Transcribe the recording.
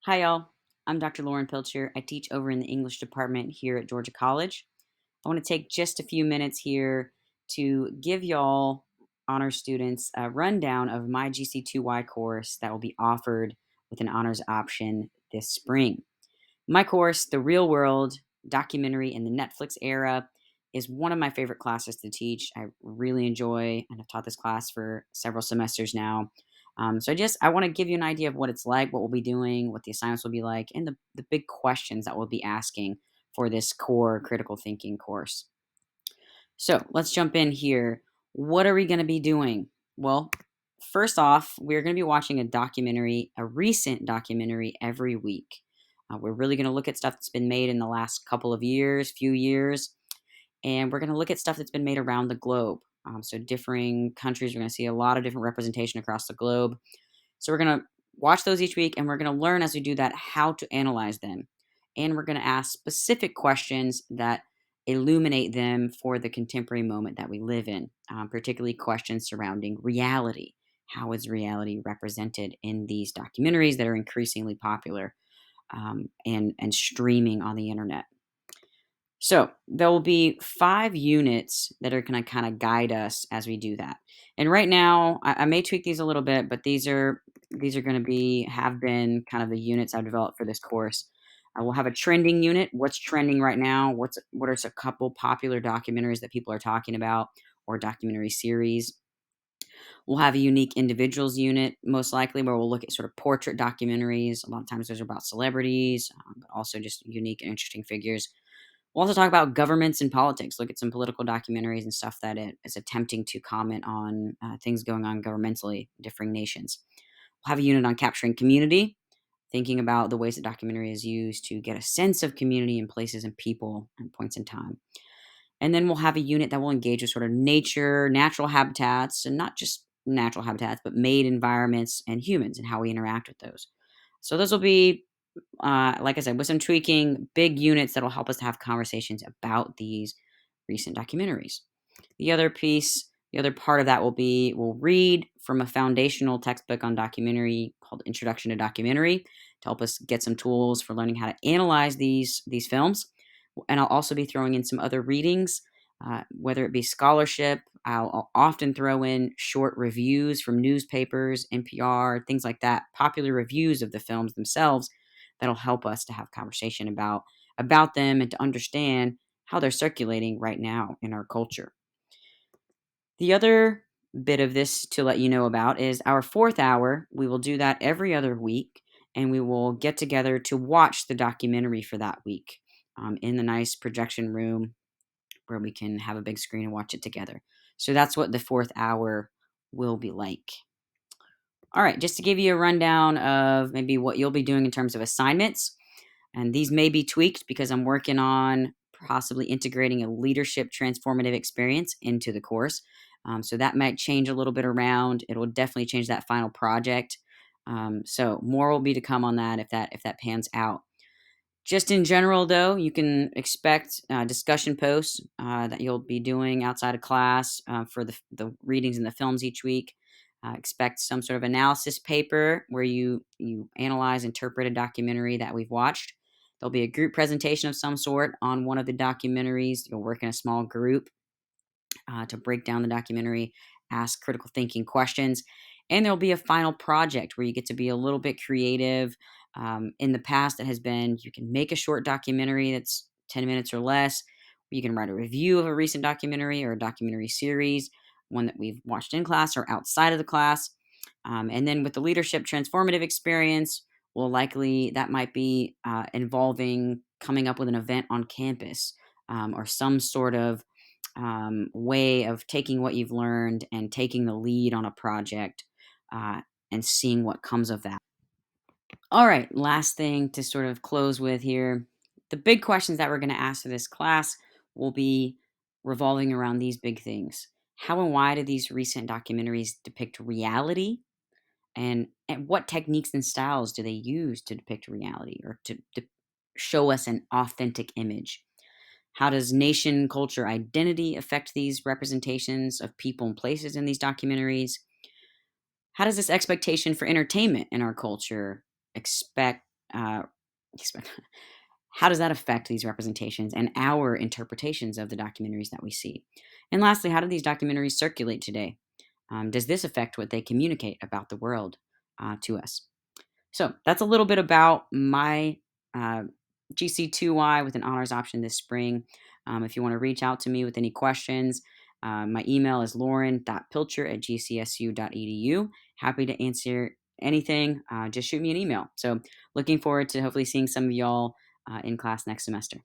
Hi, y'all. I'm Dr. Lauren Pilcher. I teach over in the English department here at Georgia College. I want to take just a few minutes here to give y'all, honor students, a rundown of my GC2Y course that will be offered with an honors option this spring. My course, The Real World Documentary in the Netflix Era, is one of my favorite classes to teach. I really enjoy, and I've taught this class for several semesters now. So I want to give you an idea of what it's like, what we'll be doing, what the assignments will be like, and the big questions that we'll be asking for this core critical thinking course. So let's jump in here. What are we going to be doing? Well, first off, we're going to be watching a recent documentary every week. We're really going to look at stuff that's been made in the last couple of years, few years, and we're going to look at stuff that's been made around the globe. So differing countries, we're going to see a lot of different representation across the globe. So we're going to watch those each week, and we're going to learn as we do that how to analyze them. And we're going to ask specific questions that illuminate them for the contemporary moment that we live in, particularly questions surrounding reality. How is reality represented in these documentaries that are increasingly popular and streaming on the internet? So there will be 5 units that are going to kind of guide us as we do that. And right now, I may tweak these a little bit, but these are going to be have been kind of the units I've developed for this course. We'll have a trending unit. What's trending right now? What are a couple popular documentaries that people are talking about, or documentary series? We'll have a unique individuals unit, most likely, where we'll look at sort of portrait documentaries. A lot of times those are about celebrities, but also just unique and interesting figures. We'll also talk about governments and politics, look at some political documentaries and stuff that it is attempting to comment on things going on governmentally in differing nations. We'll have a unit on capturing community, thinking about the ways that documentary is used to get a sense of community and places and people and points in time. And then we'll have a unit that will engage with sort of nature, natural habitats, and not just natural habitats, but made environments and humans and how we interact with those. So those will be, like I said, with some tweaking, big units that will help us to have conversations about these recent documentaries. The other part of that will be we'll read from a foundational textbook on documentary called Introduction to Documentary to help us get some tools for learning how to analyze these films. And I'll also be throwing in some other readings, whether it be scholarship. I'll often throw in short reviews from newspapers, NPR, things like that, popular reviews of the films themselves that'll help us to have conversation about them and to understand how they're circulating right now in our culture. The other bit of this to let you know about is our fourth hour. We will do that every other week, and we will get together to watch the documentary for that week in the nice projection room where we can have a big screen and watch it together. So that's what the fourth hour will be like. All right, just to give you a rundown of maybe what you'll be doing in terms of assignments. And these may be tweaked because I'm working on possibly integrating a leadership transformative experience into the course. So that might change a little bit around. It will definitely change that final project. So more will be to come on that if that pans out. Just in general, though, you can expect discussion posts that you'll be doing outside of class for the readings and the films each week. Expect some sort of analysis paper where you analyze, interpret a documentary that we've watched. There'll be a group presentation of some sort on one of the documentaries. You'll work in a small group to break down the documentary, ask critical thinking questions, and there'll be a final project where you get to be a little bit creative. In the past, it has been you can make a short documentary that's 10 minutes or less. You can write a review of a recent documentary or a documentary series, one that we've watched in class or outside of the class. And then with the leadership transformative experience, well, likely that might be involving coming up with an event on campus or some sort of way of taking what you've learned and taking the lead on a project uh, and seeing what comes of that. All right, last thing to sort of close with here. The big questions that we're going to ask for this class will be revolving around these big things. How and why do these recent documentaries depict reality? And what techniques and styles do they use to depict reality or to show us an authentic image? How does nation, culture, identity affect these representations of people and places in these documentaries? How does this expectation for entertainment in our culture expect expect how does that affect these representations and our interpretations of the documentaries that we see? And lastly, how do these documentaries circulate today? Does this affect what they communicate about the world to us? So that's a little bit about my uh, GC2Y with an honors option this spring. If you want to reach out to me with any questions, my email is lauren.pilcher@gcsu.edu. Happy to answer anything. Just shoot me an email. So looking forward to hopefully seeing some of y'all in class next semester.